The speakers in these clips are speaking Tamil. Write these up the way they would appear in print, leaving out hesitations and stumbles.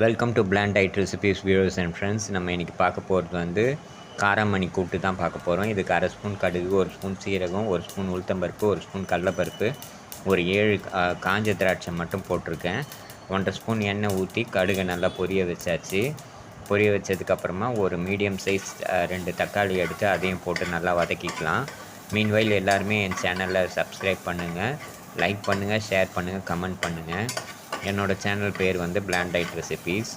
Welcome to plant diet recipes viewers and friends. நம்ம இன்றைக்கி பார்க்க போகிறது வந்து காராமணி கூட்டு தான் பார்க்க போகிறோம். இதுக்கு 1/2 ஸ்பூன் கடுகு, 1 ஸ்பூன் சீரகம், 1 ஸ்பூன் உளுத்தம்பருப்பு, 1 ஸ்பூன் கடலைப்பருப்பு, ஒரு 7 காஞ்ச திராட்சை மட்டும் போட்டிருக்கேன். 1/2 ஸ்பூன் எண்ணெய் ஊற்றி கடுகை நல்லா பொரிய வச்சாச்சு. பொரிய வச்சதுக்கப்புறமா ஒரு மீடியம் சைஸ் 2 தக்காளி எடுத்து அதையும் போட்டு நல்லா வதக்கிக்கலாம். மீன்வைல் எல்லாருமே என் சேனலில் சப்ஸ்கிரைப் பண்ணுங்கள், லைக் பண்ணுங்கள், ஷேர் பண்ணுங்கள், கமெண்ட் பண்ணுங்கள். என்னோடய சேனல் பேர் வந்து பிளாண்ட் டயட் ரெசிபீஸ்.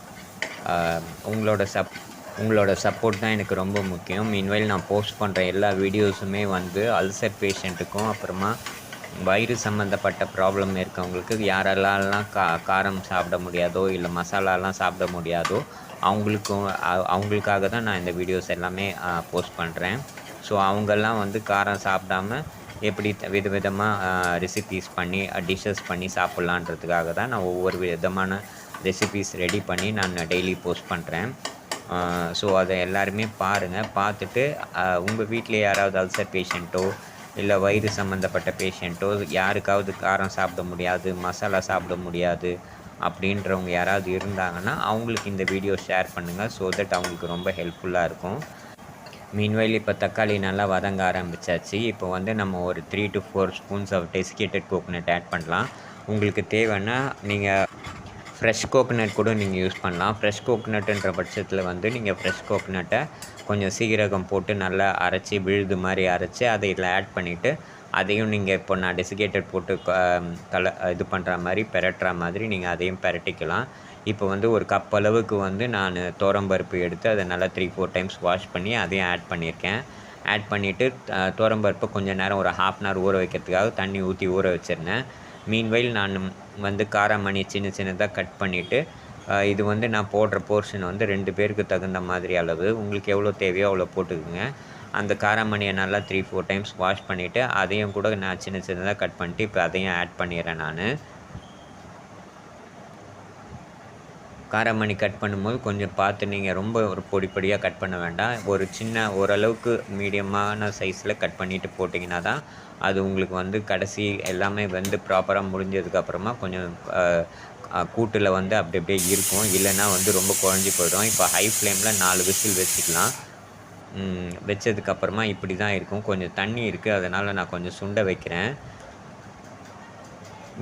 உங்களோட சப்போர்ட் தான் எனக்கு ரொம்ப முக்கியம். மீன்வைல் நான் போஸ்ட் பண்ணுற எல்லா வீடியோஸுமே வந்து அல்சர் பேஷண்ட்டுக்கும் அப்புறமா வயிறு சம்மந்தப்பட்ட ப்ராப்ளம் இருக்கவங்களுக்கு யாரெல்லாம் காரம் சாப்பிட முடியாதோ இல்லை மசாலாலாம் சாப்பிட முடியாதோ அவங்களுக்காக தான் நான் இந்த வீடியோஸ் எல்லாமே போஸ்ட் பண்ணுறேன். ஸோ அவங்கெல்லாம் வந்து காரம் சாப்பிடாம எப்படி விதவிதமாக ரெசிபீஸ் பண்ணி டிஷ்ஷஸ் பண்ணி சாப்பிட்லான்றதுக்காக தான் நான் ஒவ்வொரு விதமான ரெசிபீஸ் ரெடி பண்ணி நான் டெய்லி போஸ்ட் பண்ணுறேன். ஸோ அதை எல்லாருமே பாருங்கள். பார்த்துட்டு உங்கள் வீட்டில் யாராவது அல்சர் பேஷண்ட்டோ இல்லை வயிறு சம்மந்தப்பட்ட பேஷண்ட்டோ யாருக்காவது காரம் சாப்பிட முடியாது, மசாலா சாப்பிட முடியாது அப்படின்றவங்க யாராவது இருந்தாங்கன்னா அவங்களுக்கு இந்த வீடியோ ஷேர் பண்ணுங்கள். ஸோ தட் அவங்களுக்கு ரொம்ப ஹெல்ப்ஃபுல்லாக இருக்கும். மீன்வைல் இப்போ தக்காளி நல்லா வதங்க ஆரம்பித்தாச்சு. இப்போ வந்து நம்ம ஒரு 3 to 4 spoons of desiccated coconut add பண்ணலாம். உங்களுக்கு தேவைன்னா நீங்கள் ஃப்ரெஷ் கோகோனட் கூட நீங்கள் யூஸ் பண்ணலாம். ஃப்ரெஷ் கோகோனட்டுன்ற பட்சத்தில் வந்து நீங்கள் ஃப்ரெஷ் கோகோனட்டை கொஞ்சம் சீரகம் போட்டு நல்லா அரைச்சி விழுது மாதிரி அரைச்சி அதை இதில் ஆட் பண்ணிவிட்டு அதையும் நீங்கள் இப்போ நான் டெசிகேட்டட் போட்டு இது பண்ணுற மாதிரி பெரட்டுற மாதிரி நீங்கள் அதையும் பெரட்டிக்கலாம். இப்போ வந்து ஒரு கப் அளவுக்கு வந்து நான் துவரம்பருப்பு எடுத்து அதை நல்லா 3-4 டைம்ஸ் வாஷ் பண்ணி அதையும் ஆட் பண்ணியிருக்கேன். ஆட் பண்ணிவிட்டு துவரம்பருப்பை கொஞ்சம் நேரம் ஒரு 1/2 அன் ஹவர் ஊற வைக்கிறதுக்காக தண்ணி ஊற்றி ஊற வச்சுருந்தேன். மீன்வைல் நான் வந்து காராமணி சின்னதாக கட் பண்ணிவிட்டு இது வந்து நான் போடுற போர்ஷன் வந்து 2 பேருக்கு தகுந்த மாதிரி அளவு. உங்களுக்கு எவ்வளோ தேவையோ அவ்வளோ போட்டுக்குங்க. அந்த காராமணியை நல்லா 3-4 டைம்ஸ் வாஷ் பண்ணிவிட்டு அதையும் கூட நான் சின்னதாக கட் பண்ணிட்டு இப்போ அதையும் ஆட் பண்ணிடுறேன். நான் காராமணி கட் பண்ணும்போது கொஞ்சம் பார்த்து நீங்கள் ரொம்ப ஒரு பொடியாக கட் பண்ண வேண்டாம். ஒரு ஓரளவுக்கு மீடியமான சைஸில் கட் பண்ணிவிட்டு போட்டிங்கன்னா தான் அது உங்களுக்கு வந்து கடைசி எல்லாமே வந்து ப்ராப்பராக முடிஞ்சதுக்கப்புறமா கொஞ்சம் கூட்டில் வந்து அப்படியே இருக்கும். இல்லைன்னா வந்து ரொம்ப குழஞ்சி போயிடும். இப்போ ஹை ஃப்ளேமில் 4 விசில் வச்சுக்கலாம். வச்சதுக்கப்புறமா இப்படி தான் இருக்கும். கொஞ்சம் தண்ணி இருக்குது, அதனால் நான் கொஞ்சம் சுண்ட வைக்கிறேன்.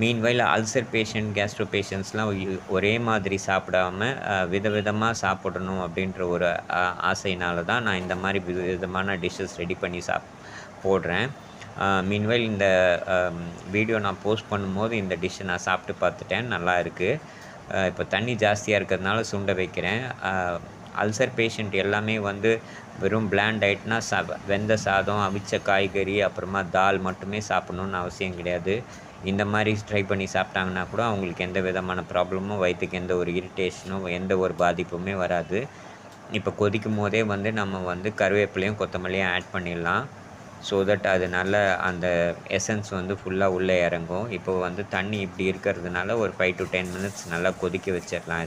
மீன்வைல் அல்சர் பேஷண்ட், கேஸ்ட்ரோ பேஷண்ட்ஸ்லாம் ஒரே மாதிரி சாப்பிடாம விதவிதமாக சாப்பிடணும் அப்படின்ற ஒரு ஆசையினால தான் நான் இந்த மாதிரி விதமான டிஷ்ஷஸ் ரெடி பண்ணி போடுறேன். மீன்வைல் இந்த வீடியோ நான் போஸ்ட் பண்ணும்போது இந்த டிஷ்ஷை நான் சாப்பிட்டு பார்த்துட்டேன், நல்லா இருக்குது. இப்போ தண்ணி ஜாஸ்தியாக இருக்கிறதுனால சுண்ட வைக்கிறேன். அல்சர் பேஷண்ட் எல்லாமே வந்து வெறும் பிளாண்ட் டயட்னா வெந்த சாதம், அவிச்ச காய்கறி, அப்புறமா தால் மட்டுமே சாப்பிட்ணுன்னு அவசியம் கிடையாது. இந்த மாதிரி ட்ரை பண்ணி சாப்பிட்டாங்கன்னா கூட அவங்களுக்கு எந்த விதமான ப்ராப்ளமும், வயிற்றுக்கு எந்த ஒரு இரிட்டேஷனும், எந்த ஒரு பாதிப்புமே வராது. இப்போ கொதிக்கும் போதே வந்து நம்ம வந்து கருவேப்பிலையும் கொத்தமல்லியும் ஆட் பண்ணிடலாம். ஸோ தட் அது நல்ல அந்த எசன்ஸ் வந்து ஃபுல்லாக உள்ளே இறங்கும். இப்போ வந்து தண்ணி இப்படி இருக்கிறதுனால ஒரு 5 to 10 மினிட்ஸ் நல்லா கொதிக்க வச்சிடலாம்.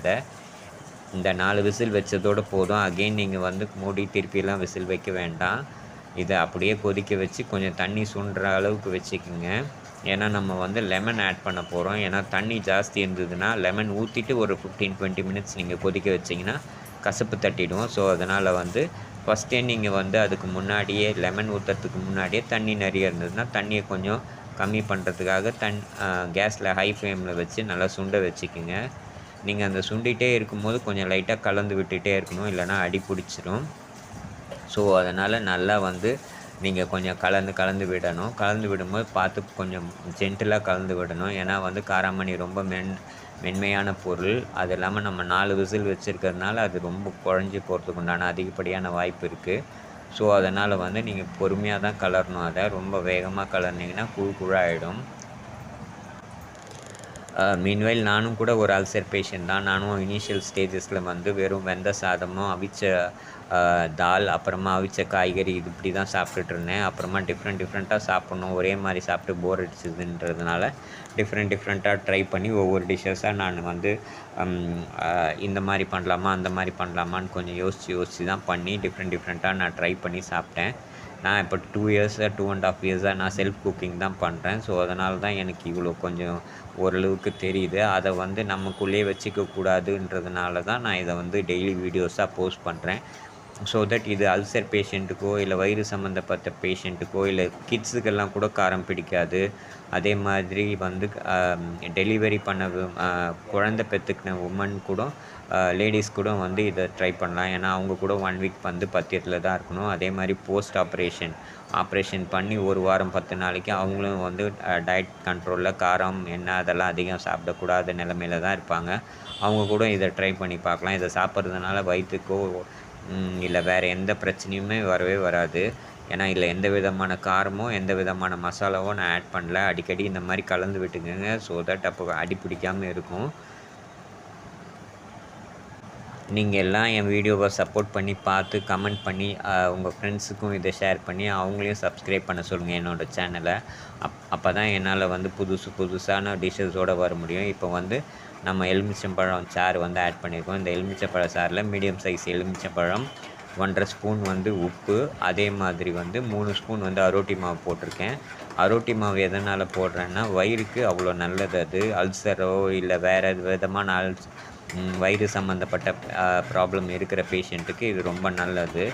இந்த 4 விசில் வச்சதோடு போதும். அகெயின் நீங்கள் வந்து மூடி திருப்பிலாம் விசில் வைக்க வேண்டாம். இதை அப்படியே கொதிக்க வச்சு கொஞ்சம் தண்ணி சுண்டுற அளவுக்கு வச்சுக்கோங்க. ஏன்னா நம்ம வந்து லெமன் ஆட் பண்ண போகிறோம். ஏன்னா தண்ணி ஜாஸ்தி இருந்ததுன்னா லெமன் ஊற்றிட்டு ஒரு 15-20 மினிட்ஸ் நீங்கள் கொதிக்க வச்சிங்கன்னா கசப்பு தட்டிடும். ஸோ அதனால் வந்து ஃபஸ்ட்டே நீங்கள் வந்து அதுக்கு முன்னாடியே லெமன் ஊற்றுறதுக்கு முன்னாடியே தண்ணி நிறைய இருந்ததுன்னா தண்ணியை கொஞ்சம் கம்மி பண்ணுறதுக்காக கேஸில் ஹை ஃப்ளேமில் வச்சு நல்லா சுண்ட வச்சுக்கோங்க. நீங்கள் அந்த சுண்டிகிட்டே இருக்கும்போது கொஞ்சம் லைட்டாக கலந்து விட்டுகிட்டே இருக்கணும், இல்லைனா அடி பிடிச்சிரும். ஸோ அதனால் நல்லா வந்து நீங்கள் கொஞ்சம் கலந்து விடணும். கலந்து விடும்போது பார்த்து கொஞ்சம் ஜென்டிலாக கலந்து விடணும். ஏன்னா வந்து காராமணி ரொம்ப மென்மையான பொருள். அது இல்லாமல் நம்ம 4 விசில் வச்சுருக்கிறதுனால அது ரொம்ப குழஞ்சி போகிறதுக்கு உண்டான அதிகப்படியான வாய்ப்பு இருக்குது. ஸோ அதனால் வந்து நீங்கள் பொறுமையாக தான் கலரணும். அதை ரொம்ப வேகமாக கலர்னிங்கன்னா குழாயிடும். மீன்வைல் நானும் கூட ஒரு அல்சர் பேஷண்ட் தான். நானும் இனிஷியல் ஸ்டேஜஸில் வந்து வெறும் வெந்த சாதமும் அவிச்ச தால், அப்புறமா அவிச்ச காய்கறி இது இப்படி தான் சாப்பிட்டுட்டு இருந்தேன். அப்புறமா டிஃப்ரெண்ட்டாக சாப்பிட்ணும், ஒரே மாதிரி சாப்பிட்டு போர் அடிச்சதுன்றதுனால டிஃப்ரெண்ட்டாக ட்ரை பண்ணி ஒவ்வொரு டிஷ்ஷஸாக நான் வந்து இந்த மாதிரி பண்ணலாமா அந்த மாதிரி பண்ணலாமான்னு கொஞ்சம் யோசித்து தான் பண்ணி டிஃப்ரெண்ட்டாக நான் ட்ரை பண்ணி சாப்பிட்டேன். நான் இப்போ 2 இயர்ஸாக 2½ இயர்ஸாக நான் செல்ஃப் குக்கிங் தான் பண்ணுறேன். ஸோ அதனால தான் எனக்கு இவ்வளோ கொஞ்சம் ஓரளவுக்கு தெரியுது. அதை வந்து நமக்குள்ளேயே வச்சுக்க கூடாதுன்றதுனால தான் நான் இதை வந்து டெய்லி வீடியோஸாக போஸ்ட் பண்ணுறேன். ஸோ தட் இது அல்சர் பேஷண்ட்டுக்கோ இல்லை வயிறு சம்மந்தப்பட்ட பேஷண்ட்டுக்கோ இல்லை கிட்ஸுக்கெல்லாம் கூட காரம் பிடிக்காது. அதே மாதிரி வந்து டெலிவரி பண்ண குழந்தை பெற்றுக்கின உமன் கூட லேடிஸ் கூட வந்து இதை ட்ரை பண்ணலாம். ஏன்னா அவங்க கூட 1 வீக் வந்து பத்தியத்தில் தான் இருக்கணும். அதே மாதிரி போஸ்ட் ஆப்ரேஷன் பண்ணி 1 வாரம் 10 நாளைக்கு அவங்களும் வந்து டயட் கண்ட்ரோலில் காரம் எண்ணெய் அதெல்லாம் அதிகம் சாப்பிடக்கூடாத நிலமையில தான் இருப்பாங்க. அவங்க கூட இதை ட்ரை பண்ணி பார்க்கலாம். இதை சாப்பிட்றதுனால வயிற்றுக்கோ இல்லை வேறு எந்த பிரச்சனையுமே வரவே வராது. ஏன்னா இதில் எந்த விதமான காரமோ எந்த விதமான மசாலாவோ நான் ஆட் பண்ணல. அடிக்கடி இந்த மாதிரி கலந்து விட்டுக்கோங்க. ஸோ தட் அப்போ அடி பிடிக்காமல் இருக்கும். நீங்கள் எல்லாம் என் வீடியோவை சப்போர்ட் பண்ணி பார்த்து கமெண்ட் பண்ணி உங்கள் ஃப்ரெண்ட்ஸுக்கும் இதை ஷேர் பண்ணி அவங்களையும் சப்ஸ்கிரைப் பண்ண சொல்லுங்கள் என்னோடய சேனலை. அப்போ தான் என்னால் வந்து புதுசான டிஷ்ஷஸோடு வர முடியும். இப்போ வந்து நம்ம எலுமிச்சம்பழம் சாறு வந்து ஆட் பண்ணியிருக்கோம். இந்த எலுமிச்சப்பழ சாறில் மீடியம் சைஸ் எலுமிச்சம்பழம், 1½ ஸ்பூன் வந்து உப்பு, அதே மாதிரி வந்து 3 ஸ்பூன் வந்து அரோட்டி மாவு போட்டிருக்கேன். அரோட்டி மாவு எதனால் போடுறேன்னா வயிறுக்கு அவ்வளோ நல்லது. அது அல்சரோ இல்லை வேறு விதமான வயிறு சம்மந்தப்பட்ட ப்ராப்ளம் இருக்கிற பேஷண்ட்டுக்கு இது ரொம்ப நல்லது.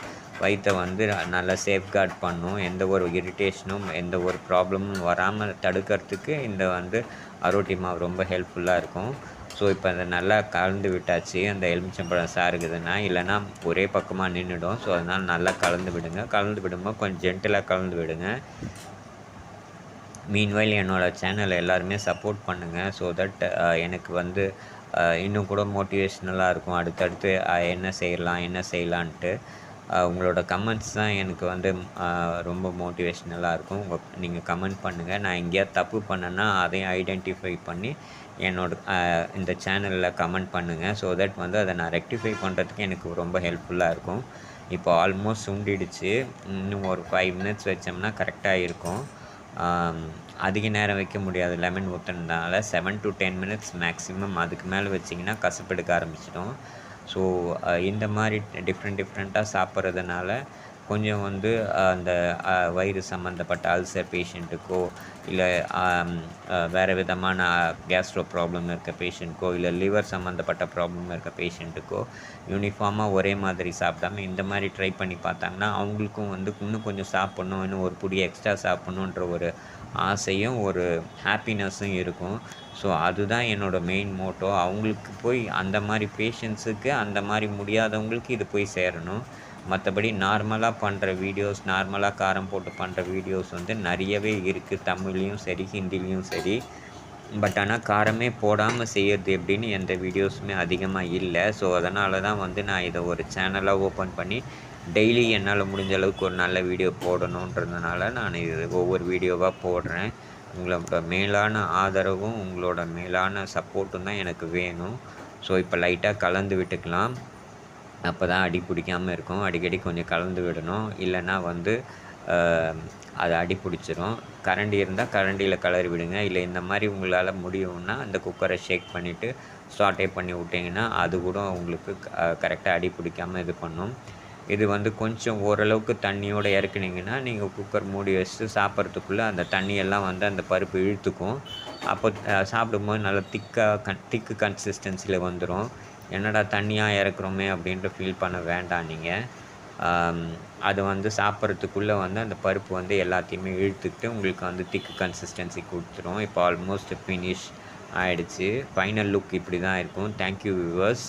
வயிற்றை வந்து நல்லா சேஃப்கார்ட் பண்ணும். எந்த ஒரு இரிட்டேஷனும் எந்த ஒரு ப்ராப்ளமும் வராமல் தடுக்கிறதுக்கு இந்த வந்து அரோட்டி மாவு ரொம்ப ஹெல்ப்ஃபுல்லாக இருக்கும். ஸோ இப்போ அதை நல்லா கலந்து விட்டாச்சு. அந்த எலுமிச்சம்பழம் சாறுக்குதுன்னா இல்லைன்னா ஒரே பக்கமாக நின்றுடும். ஸோ அதனால் நல்லா கலந்து விடுங்க. கலந்து விடும்போது கொஞ்சம் ஜென்டிலாக கலந்து விடுங்க. மீன்வைல் என்னோடய சேனலை எல்லாருமே சப்போர்ட் பண்ணுங்கள். ஸோ தட் எனக்கு வந்து இன்னும் கூட மோட்டிவேஷ்னலாக இருக்கும். அடுத்தடுத்து என்ன செய்யலான்ட்டு உங்களோட கமெண்ட்ஸ் தான் எனக்கு வந்து ரொம்ப மோட்டிவேஷ்னலாக இருக்கும். நீங்கள் கமெண்ட் பண்ணுங்கள். நான் எங்கேயாவது தப்பு பண்ணேன்னா அதையும் ஐடென்டிஃபை பண்ணி இந்த சேனலில் கமெண்ட் பண்ணுங்கள். ஸோ தட் வந்து அதை நான் ரெக்டிஃபை பண்ணுறதுக்கு எனக்கு ரொம்ப ஹெல்ப்ஃபுல்லாக இருக்கும். இப்போ ஆல்மோஸ்ட் சுண்டிடுச்சு. இன்னும் ஒரு 5 மினிட்ஸ் வச்சோம்னா கரெக்டாக இருக்கும். அதிக நேரம் வைக்க முடியாது லெமன் ஊற்றுனதுனால. 7 to 10 minutes maximum. அதுக்கு மேலே வச்சிங்கன்னா கசப்பெடுக்க ஆரம்பிச்சிடும். ஸோ இந்த மாதிரி டிஃப்ரெண்ட்டாக சாப்பிட்றதுனால கொஞ்சம் வந்து அந்த வயிறு சம்மந்தப்பட்ட அல்சர் பேஷண்ட்டுக்கோ இல்லை வேறு விதமான கேஸ்ட்ரோ ப்ராப்ளம் இருக்க பேஷண்ட்டுக்கோ இல்லை லிவர் சம்மந்தப்பட்ட ப்ராப்ளம் இருக்க பேஷண்ட்டுக்கோ யூனிஃபார்மாக ஒரே மாதிரி சாப்பிடாம இந்த மாதிரி ட்ரை பண்ணி பார்த்தாங்கன்னா அவங்களுக்கும் வந்து இன்னும் கொஞ்சம் சாப்பிட்ணும், இன்னும் ஒரு புடி எக்ஸ்ட்ரா சாப்பிட்ணுன்ற ஒரு ஆசையும் ஒரு ஹாப்பினஸ்ஸும் இருக்கும். ஸோ அதுதான் என்னோடய மெயின் மோட்டோ. அவங்களுக்கு போய் அந்த மாதிரி பேஷண்ட்ஸுக்கு அந்த மாதிரி முடியாதவங்களுக்கு இது போய் சேரணும். மற்றபடி நார்மலாக பண்ணுற வீடியோஸ், நார்மலாக காரம் போட்டு பண்ணுற வீடியோஸ் வந்து நிறையவே இருக்குது. தமிழ்லேயும் சரி ஹிந்திலேயும் சரி. பட் ஆனால் காரமே போடாமல் செய்கிறது எப்படின்னு எந்த வீடியோஸுமே அதிகமாக இல்லை. ஸோ அதனால தான் வந்து நான் இதை ஒரு சேனலாக ஓப்பன் பண்ணி டெய்லி என்னால் முடிஞ்ச அளவுக்கு ஒரு நல்ல வீடியோ போடணுன்றதுனால நான் இது ஒவ்வொரு வீடியோவாக போடுறேன். உங்களோட மேலான ஆதரவும் உங்களோட மேலான சப்போர்ட்டும் தான் எனக்கு வேணும். ஸோ இப்போ லைட்டாக கலந்து விட்டுக்கலாம். அப்போ தான் அடி பிடிக்காமல் இருக்கும். அடிக்கடி கொஞ்சம் கலந்து விடணும். இல்லைன்னா வந்து அது அடி பிடிச்சிரும். கரண்டி இருந்தால் கரண்டியில் கிளறி விடுங்க. இல்லை இந்த மாதிரி உங்களால் முடியும்னா அந்த குக்கரை ஷேக் பண்ணிவிட்டு சாட்டே பண்ணி விட்டிங்கன்னா அது கூட உங்களுக்கு கரெக்டாக அடி பிடிக்காமல் இது பண்ணும். இது வந்து கொஞ்சம் ஓரளவுக்கு தண்ணியோடு இறக்குனீங்கன்னா நீங்கள் குக்கர் மூடி வச்சுட்டு சாப்பிட்றதுக்குள்ளே அந்த தண்ணியெல்லாம் வந்து அந்த பருப்பு இழுத்துக்கும். அப்போ சாப்பிடும்போது நல்லா திக்கு கன்சிஸ்டன்சியில் வந்துடும். என்னடா தண்ணியாக இறக்குறோமே அப்படின்ட்டு ஃபீல் பண்ண வேண்டாம் நீங்கள். அது வந்து சாப்பிட்றதுக்குள்ளே வந்து அந்த பருப்பு வந்து எல்லாத்தையுமே இழுத்துக்கிட்டு உங்களுக்கு வந்து திக்கு கன்சிஸ்டன்சி கொடுத்துரும். இப்போ ஆல்மோஸ்ட் ஃபினிஷ் ஆகிடுச்சு. ஃபைனல் லுக் இப்படி தான் இருக்கும். Thank you viewers.